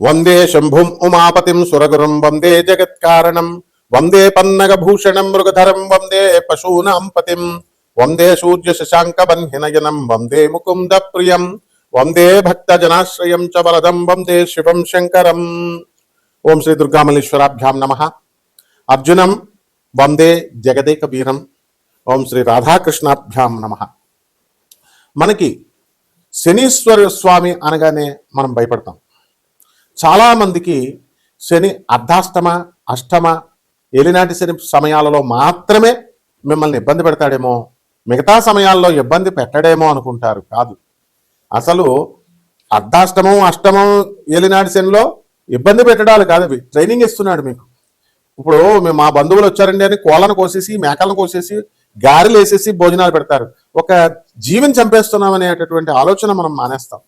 వందే శంభుం ఉమాపతిం సురగురుం వందే జగత్కారణం వందే పన్నగభూషణం మృగధరం వందే పశూనాం పతిం వందే సూర్య శశాంక బన్హినయనం వందే ముకుంద ప్రియం వందే భక్తజనాశ్రయం చ వరదం వందే శివం శంకరం. ఓం శ్రీ దుర్గామల్లేశ్వరాభ్యాం నమః. అర్జునం వందే జగదేక వీరం. ఓం శ్రీ రాధాకృష్ణాభ్యాం నమః. మనకి శనీశ్వర స్వామి అనగానే మనం భయపడతాం. చాలామందికి శని అర్ధాష్టమ అష్టమ ఏలినాటి శని సమయాలలో మాత్రమే మిమ్మల్ని ఇబ్బంది పెడతాడేమో, మిగతా సమయాల్లో ఇబ్బంది పెట్టడేమో అనుకుంటారు. కాదు, అసలు అర్ధాష్టమం అష్టమం ఏలినాటి శనిలో ఇబ్బంది పెట్టడాలు కాదు, అవి ట్రైనింగ్ ఇస్తున్నాడు మీకు. ఇప్పుడు మేము మా బంధువులు వచ్చారండి అని కోళ్ళను కోసేసి మేకలను కోసేసి గారెలు వేసేసి భోజనాలు పెడతారు. ఒక జీవిని చంపేస్తున్నాం అనేటటువంటి ఆలోచన మనం మానేస్తాం.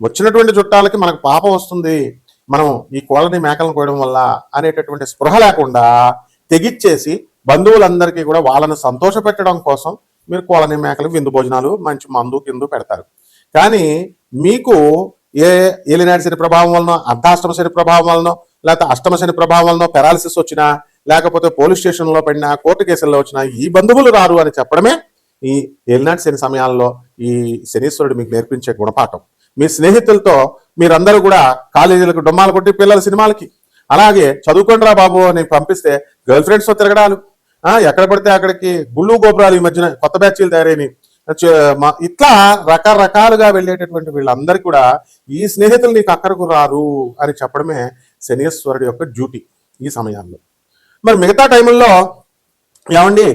వచ్చినటువంటి చుట్టాలకి మనకు పాపం వస్తుంది, మనం ఈ కోళ్ళని మేకలను కోయడం వల్ల అనేటటువంటి స్పృహ లేకుండా తెగిచ్చేసి బంధువులందరికీ కూడా వాళ్ళని సంతోష పెట్టడం కోసం మీరు కోళ్ళని మేకలు విందు భోజనాలు మంచి మందు కిందు పెడతారు. కానీ మీకు ఏ ఏలినాటి శని ప్రభావం వలన, అర్ధాష్టమ శని ప్రభావం వలన, లేకపోతే అష్టమ శని ప్రభావం వలన పెరాలసిస్ వచ్చినా, లేకపోతే పోలీస్ స్టేషన్లో పడినా, కోర్టు కేసుల్లో వచ్చినా ఈ బంధువులు రారు అని చెప్పడమే ఈ ఏలినాటి శని సమయాల్లో ఈ శనీశ్వరుడు మీకు నేర్పించే గుణపాఠం. మీ స్నేహితులతో మీరందరూ కూడా కాలేజీలకు డొమ్మాలు కొట్టి పిల్లల సినిమాలకి, అలాగే చదువుకోండిరా బాబు అని పంపిస్తే గర్ల్ ఫ్రెండ్స్తో తిరగడాలు, ఎక్కడ పడితే అక్కడికి గుళ్ళు గోపురాలు, ఈ మధ్యన కొత్త బ్యాచ్లు తయారైనవి, ఇట్లా రకరకాలుగా వెళ్ళేటటువంటి వీళ్ళందరికీ కూడా ఈ స్నేహితులు నీకు అక్కడకు రారు అని చెప్పడమే శనీశ్వరుడి యొక్క డ్యూటీ ఈ సమయాల్లో. మరి మిగతా టైంలో ఏమండి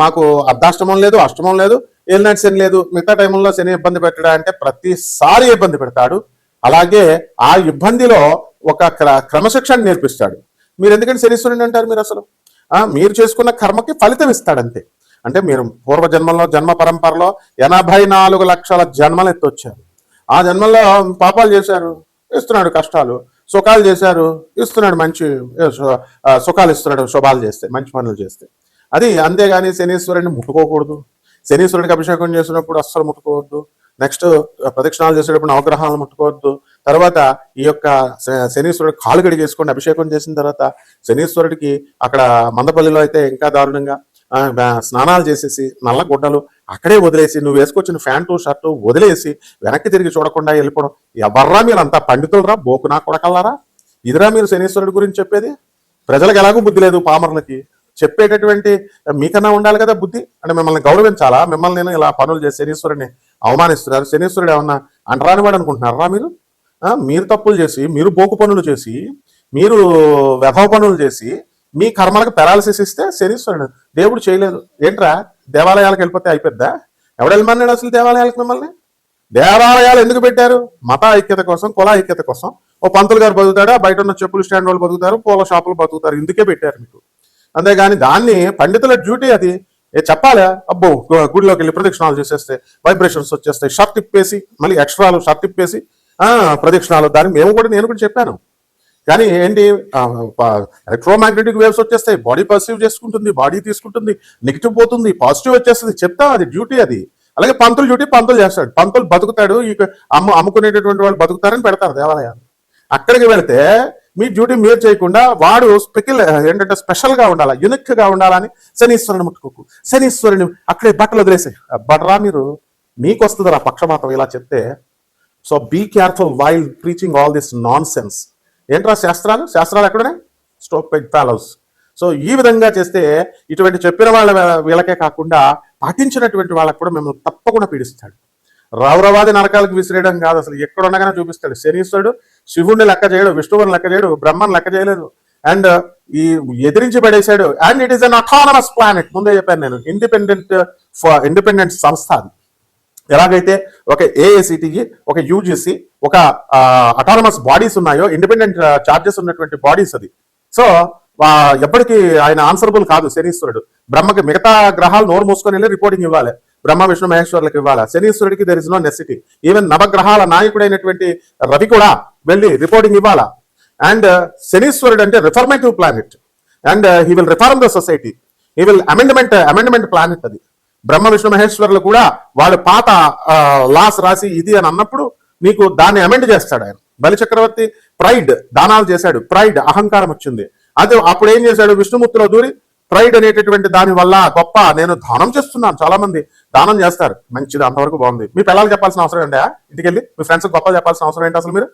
మాకు అర్ధాష్టమం లేదు, అష్టమం లేదు, ఏలినాటి శని లేదు, మిగతా టైంలో శని ఇబ్బంది పెట్టడా అంటే ప్రతిసారి ఇబ్బంది పెడతాడు. అలాగే ఆ ఇబ్బందిలో ఒక క్రమశిక్షణ నేర్పిస్తాడు. మీరు ఎందుకంటే శనీశ్వరుని అంటారు? మీరు అసలు మీరు చేసుకున్న కర్మకి ఫలితం ఇస్తాడంతే. అంటే మీరు పూర్వజన్మలో జన్మ పరంపరలో 84 లక్షల జన్మలు ఎత్తొచ్చారు. ఆ జన్మల్లో పాపాలు చేశారు, ఇస్తున్నాడు కష్టాలు, సుఖాలు చేశారు, ఇస్తున్నాడు మంచి సుఖాలు ఇస్తున్నాడు, శుభాలు చేస్తే, మంచి పనులు చేస్తే. అది అంతేగాని శనీశ్వరుని ముట్టుకోకూడదు. శనీశ్వరుడికి అభిషేకం చేసినప్పుడు అస్సలు ముట్టుకోవద్దు. నెక్స్ట్ ప్రదక్షిణాలు చేసేటప్పుడు నవగ్రహాలను ముట్టుకోవద్దు. తర్వాత ఈ యొక్క శనీశ్వరుడు కాలు గడిగేసుకోండి. అభిషేకం చేసిన తర్వాత శనీశ్వరుడికి అక్కడ మందపల్లిలో అయితే ఇంకా దారుణంగా స్నానాలు చేసేసి నల్ల గుడ్డలు అక్కడే వదిలేసి, నువ్వు వేసుకొచ్చిన ప్యాంటు షర్టు వదిలేసి వెనక్కి తిరిగి చూడకుండా వెళ్ళిపోవడం. ఎవర్రా మీరు అంతా పండితులరా, బోకునా కొడకల్లారా? ఇదిరా మీరు శనీశ్వరుడి గురించి చెప్పేది? ప్రజలకు ఎలాగూ బుద్ధి లేదు, పామరులకి చెప్పేటటువంటి మీకన్నా ఉండాలి కదా బుద్ధి. అంటే మిమ్మల్ని గౌరవించాలా? మిమ్మల్ని నేను ఇలా పనులు చేసి శనీశ్వరుడిని అవమానిస్తున్నారు. శనీశ్వరుడు ఏమన్నా అంటరాని వాడు అనుకుంటున్నారా మీరు? మీరు తప్పులు చేసి, మీరు బోకు పనులు చేసి, మీరు వ్యభవ పనులు చేసి మీ కర్మలకు పెరాలసిస్ ఇస్తే శనీశ్వరుడు దేవుడు చేయలేదు. ఏంట్రా దేవాలయాలకు వెళ్ళిపోతే అయిపోద్దా? ఎవడు వెళ్ళమన్నాడు అసలు దేవాలయాలకు? మిమ్మల్ని దేవాలయాలు ఎందుకు పెట్టారు? మత ఐక్యత కోసం, కుల ఐక్యత కోసం. ఓ పంతులు గారు బతుకుతాడా, బయట ఉన్న చెప్పులు స్టాండ్ వాళ్ళు బతుకుతారు, పూల షాపులు బతుకుతారు. ఇందుకే పెట్టారు మీకు. అంతేగాని దాన్ని పండితుల డ్యూటీ అది చెప్పాలా? అబ్బో గుడిలోకి వెళ్ళి ప్రదక్షిణాలు చేసేస్తే వైబ్రేషన్స్ వచ్చేస్తాయి, షర్ట్ ఇప్పేసి మళ్ళీ ఎక్స్ట్రాలు షర్ట్ ఇప్పేసి ప్రదక్షిణాలు. దాన్ని నేను కూడా చెప్పాను. కానీ ఏంటి, ఎలక్ట్రోమాగ్నెటిక్ వేవ్స్ వచ్చేస్తాయి, బాడీ పర్సీవ్ చేసుకుంటుంది, బాడీ తీసుకుంటుంది, నెగిటివ్ పోతుంది, పాజిటివ్ వచ్చేస్తుంది. చెప్తాం, అది డ్యూటీ అది. అలాగే పంతులు డ్యూటీ పంతులు చేస్తాడు. పంతులు బతుకుతాడు, ఇక అమ్ముకునేటటువంటి వాళ్ళు బతుకుతారని పెడతారు దేవాలయాలు. అక్కడికి వెళితే మీ డ్యూటీ మీరు చేయకుండా వాడు ఏంటంటే స్పెషల్గా ఉండాలా, యూనిక్గా ఉండాలని శనీశ్వరుని ముట్టుకోకు, శనీశ్వరుని అక్కడే బట్టలు వదిలేసాయి. బట్రా మీరు, మీకు వస్తుంది రా పక్షపాతం ఇలా చెప్తే. So be careful while preaching all this nonsense. ఏంట్రా శాస్త్రాలు ఎక్కడనే? Stupid fellows. సో ఈ విధంగా చేస్తే ఇటువంటి చెప్పిన వీళ్ళకే కాకుండా పాటించినటువంటి వాళ్ళకు కూడా మిమ్మల్ని తప్పకుండా పీడిస్తాడు. రౌరవాది నరకాలకు విసిరేయడం కాదు, అసలు ఎక్కడ ఉండగానే చూపిస్తాడు. శనీశ్వరుడు శివుడిని లెక్క చేయడు, విష్ణువుని లెక్క చేయడు, బ్రహ్మను లెక్క చేయలేదు, అండ్ ఈ ఎదిరించి పడేశాడు. And it is an autonomous planet. ముందే చెప్పాను నేను, ఇండిపెండెంట్ సంస్థ అది. ఎలాగైతే ఒక ఏఐసిటికి, ఒక యూజిసి, ఒక అటానమస్ బాడీస్ ఉన్నాయో, ఇండిపెండెంట్ చార్జెస్ ఉన్నటువంటి బాడీస్ అది. సో ఎప్పటికీ ఆయన ఆన్సరబుల్ కాదు శనీశ్వరుడు. బ్రహ్మకి మిగతా గ్రహాలు నోరు మూసుకొని వెళ్ళి రిపోర్టింగ్ ఇవ్వాలి, బ్రహ్మ విష్ణు మహేశ్వరులకు ఇవ్వాలి. శనీశ్వరుడికి there is no necessity. Even నవగ్రహాల నాయకుడైనటువంటి రవి కూడా వెళ్ళి రిపోర్టింగ్ ఇవ్వాలా. అండ్ శనీశ్వరుడు అంటే reformative planet, and he will reform the society, he will amendment planet అది. బ్రహ్మ విష్ణు మహేశ్వరులు కూడా వాళ్ళు పాత లాస్ రాసి ఇది అని అన్నప్పుడు నీకు దాన్ని అమెండ్ చేస్తాడు ఆయన. బలి చక్రవర్తి ప్రైడ్ దానాలు చేశాడు, ప్రైడ్ అహంకారం వచ్చింది. అది అప్పుడు ఏం చేశాడు, విష్ణుమూర్తిలో దూరి ప్రైడ్ అనేటటువంటి దాని వల్ల గొప్ప నేను దానం చేస్తున్నాను, చాలా మంది దానం చేస్తారు, మంచిది, అంతవరకు బాగుంది. మీ పిల్లలు చెప్పాల్సిన అవసరం ఏంటా, ఇంటికెళ్ళి మీ ఫ్రెండ్స్ గొప్ప చెప్పాల్సిన అవసరం ఏంటి అసలు? మీరు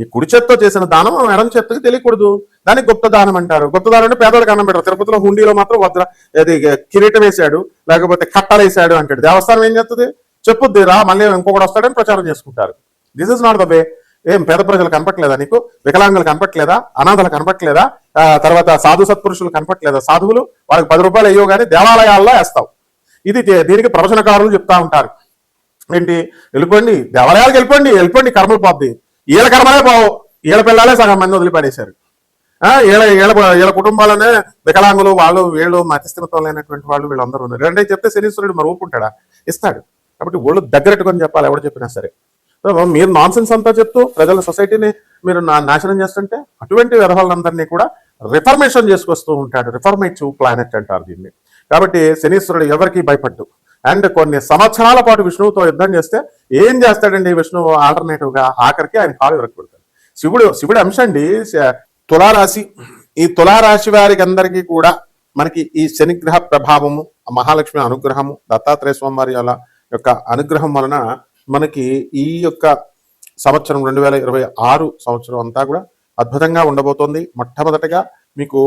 ఈ కుడి చేత్తో చేసిన దానం ఎడం చేత్తకి తెలియకూడదు, దానికి గుప్త దానం అంటారు. గుప్త దానం అంటే పేదవాళ్ళకి అన్నం పెట్టారు. తిరుపతిలో హుండీలో మాత్రం వద్ద అది కిరీటం వేశాడు, లేకపోతే కట్టలు వేసాడు అంటాడు. దేవస్థానం ఏం చేస్తుంది, చెప్పుద్ది రా మళ్ళీ ఇంకొకటి వస్తాడని ప్రచారం చేసుకుంటారు. This is not the way. ఏం పేద ప్రజలు కనపట్లేదా నీకు, వికలాంగులు కనపట్లేదా, అనాథలు కనపట్లేదా, తర్వాత సాధు సత్పురుషులు కనపట్లేదా? సాధువులు వాళ్ళకి 10 రూపాయలు అయ్యో కానీ దేవాలయాల్లో వేస్తావు. ఇది దీనికి ప్రవచనకారులు చెప్తా ఉంటారు. ఏంటి, వెళ్ళిపోండి దేవాలయాలకు, వెళ్ళిపోండి కర్మలు పోద్ది. వీళ్ళ కర్మలే పోవు, వీళ్ళ పిల్లలే సగం మంది వదిలిపడేశారు. వీళ్ళ కుటుంబాలనే వికలాంగులు, వాళ్ళు వీళ్ళు మతిస్థిమితం లేనటువంటి వాళ్ళు వీళ్ళందరూ ఉన్నారు. అంటే చెప్తే శనీశ్వరుడు మరి ఊపుకుంటాడా, ఇస్తాడు. కాబట్టి ఒళ్ళు దగ్గరెట్టుకొని చెప్పాలి ఎవరు చెప్పినా సరే. మీరు నాన్ సెన్స్ అంతా చెప్తూ ప్రజల సొసైటీని మీరు నాశనం చేస్తుంటే అటువంటి వ్యవహారాలందరినీ కూడా రిఫర్మేషన్ చేసుకొస్తూ ఉంటాడు. రిఫర్మేటివ్ ప్లానెట్ అంటారు దీన్ని. కాబట్టి శనీశ్వరుడు ఎవరికి భయపడ్డు. అండ్ కొన్ని సంవత్సరాల పాటు విష్ణువుతో యుద్ధం చేస్తే ఏం చేస్తాడండి విష్ణువు, ఆల్టర్నేటివ్ గా ఆఖరికి ఆయన కాలు విరగొడతాడు. శివుడు అంశ అండి. తులారాశి, ఈ తులారాశి వారికి అందరికీ కూడా మనకి ఈ శనిగ్రహ ప్రభావము, మహాలక్ష్మి అనుగ్రహము, దత్తాత్రేయ స్వామి వారి యొక్క అనుగ్రహం వలన మనకి ఈ యొక్క సంవత్సరం 2026 సంవత్సరం అంతా కూడా అద్భుతంగా ఉండబోతోంది. మొట్టమొదటిగా మీకు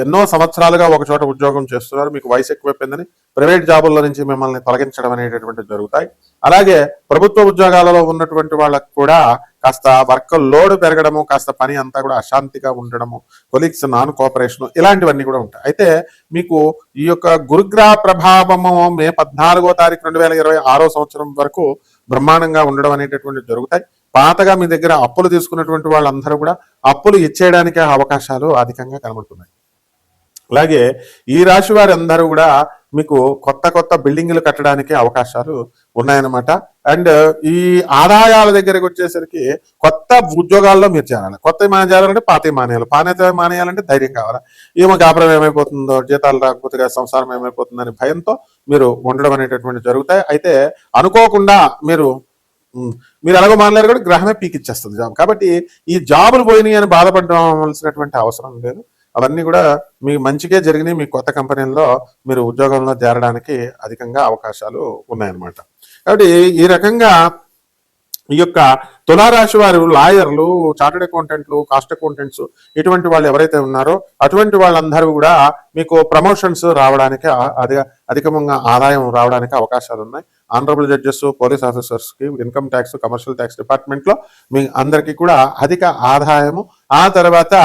ఎన్నో సంవత్సరాలుగా ఒక చోట ఉద్యోగం చేస్తున్నారు, మీకు వయసు ఎక్కువైపోయిందని ప్రైవేట్ జాబుల్లో నుంచి మిమ్మల్ని తొలగించడం అనేటటువంటివి జరుగుతాయి. అలాగే ప్రభుత్వ ఉద్యోగాలలో ఉన్నటువంటి వాళ్ళకు కూడా కాస్త వర్క్ లోడ్ పెరగడము, కాస్త పని అంతా కూడా అశాంతిగా ఉండడము, కొలీగ్స్ నాన్ కోఆపరేషన్, ఇలాంటివన్నీ కూడా ఉంటాయి. అయితే మీకు ఈ యొక్క గురుగ్రహ ప్రభావము మే 14వ తారీఖు 2026 సంవత్సరం వరకు బ్రహ్మాండంగా ఉండడం అనేటటువంటివి జరుగుతాయి. పాతగా మీ దగ్గర అప్పులు తీసుకున్నటువంటి వాళ్ళందరూ కూడా అప్పులు ఇచ్చేయడానికి అవకాశాలు అధికంగా కనబడుతున్నాయి. అలాగే ఈ రాశి వారి అందరూ కూడా మీకు కొత్త బిల్డింగ్లు కట్టడానికి అవకాశాలు ఉన్నాయన్నమాట. అండ్ ఈ ఆదాయాల దగ్గరకు వచ్చేసరికి కొత్త ఉద్యోగాల్లో మీరు చేరాలి. కొత్త చేరాలంటే పాత మానేయాలంటే ధైర్యం కావాలి. ఏమో వ్యాపారం ఏమైపోతుందో, జీతాలు రాకపోతే సంసారం ఏమైపోతుందని భయంతో మీరు ఉండడం అనేటటువంటి జరుగుతాయి. అయితే అనుకోకుండా మీరు ఎలాగో మానలేరు కూడా గ్రహమే పీకిచ్చేస్తుంది జాబ్. కాబట్టి ఈ జాబులు పోయినాయి అని బాధపడవలసినటువంటి అవసరం లేదు. అవన్నీ కూడా మీ మంచిగా జరిగినాయి. మీ కొత్త కంపెనీల్లో మీరు ఉద్యోగంలో చేరడానికి అధికంగా అవకాశాలు ఉన్నాయన్నమాట. కాబట్టి ఈ రకంగా ఈ యొక్క తులారాశి వారు లాయర్లు, చార్టెడ్ అకౌంటెంట్లు, కాస్ట్ అకౌంటెంట్స్, ఇటువంటి వాళ్ళు ఎవరైతే ఉన్నారో అటువంటి వాళ్ళందరూ కూడా మీకు ప్రమోషన్స్ రావడానికి, అధికంగా ఆదాయం రావడానికి అవకాశాలు ఉన్నాయి. ఆనరబుల్ జడ్జెస్, పోలీస్ ఆఫీసర్స్ కి, income tax, commercial tax department లో మీ అందరికీ కూడా అధిక ఆదాయము, ఆ తర్వాత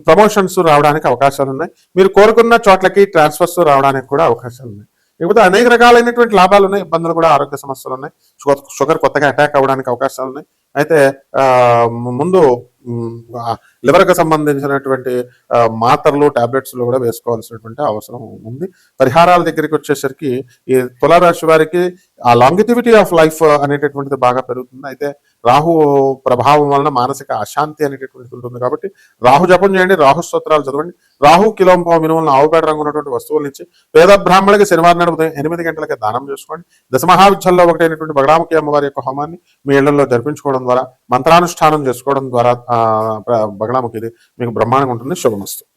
ప్రమోషన్స్ రావడానికి అవకాశాలు ఉన్నాయి. మీరు కోరుకున్న చోట్లకి ట్రాన్స్ఫర్స్ రావడానికి కూడా అవకాశాలు ఉన్నాయి. లేకపోతే అనేక రకాలైనటువంటి లాభాలు ఉన్నాయి, ఇబ్బందులు కూడా, ఆరోగ్య సమస్యలు ఉన్నాయి. షుగర్ కొత్తగా అటాక్ అవ్వడానికి అవకాశాలు ఉన్నాయి. అయితే ముందు లివర్కి సంబంధించినటువంటి మాత్రలు, టాబ్లెట్స్లు కూడా వేసుకోవాల్సినటువంటి అవసరం ఉంది. పరిహారాల దగ్గరికి వచ్చేసరికి ఈ తులారాశి వారికి ఆ లాంగిటివిటీ ఆఫ్ లైఫ్ అనేటటువంటిది బాగా పెరుగుతుంది. అయితే రాహు ప్రభావం వలన మానసిక అశాంతి అనేటటువంటిది ఉంటుంది. కాబట్టి రాహు జపం చేయండి, రాహు స్తోత్రాలు చదవండి. రాహు కిలోంపావు మినుములను ఆవుపేట రంగు ఉన్నటువంటి వస్తువుల నుంచి పేద బ్రాహ్మణులకి శనివారం నాడు ఉదయం 8 గంటలకి దానం చేసుకోండి. దశమహావిద్యల్లో ఒకటైనటువంటి బగడాముఖి అమ్మవారి యొక్క హోమాన్ని మీ ఇళ్లలో జరిపించుకోవడం ద్వారా, మంత్రానుష్ఠానం చేసుకోవడం ద్వారా బగడాముఖిది మీకు బ్రహ్మాండంగా ఉంటుంది. శుభమస్తు.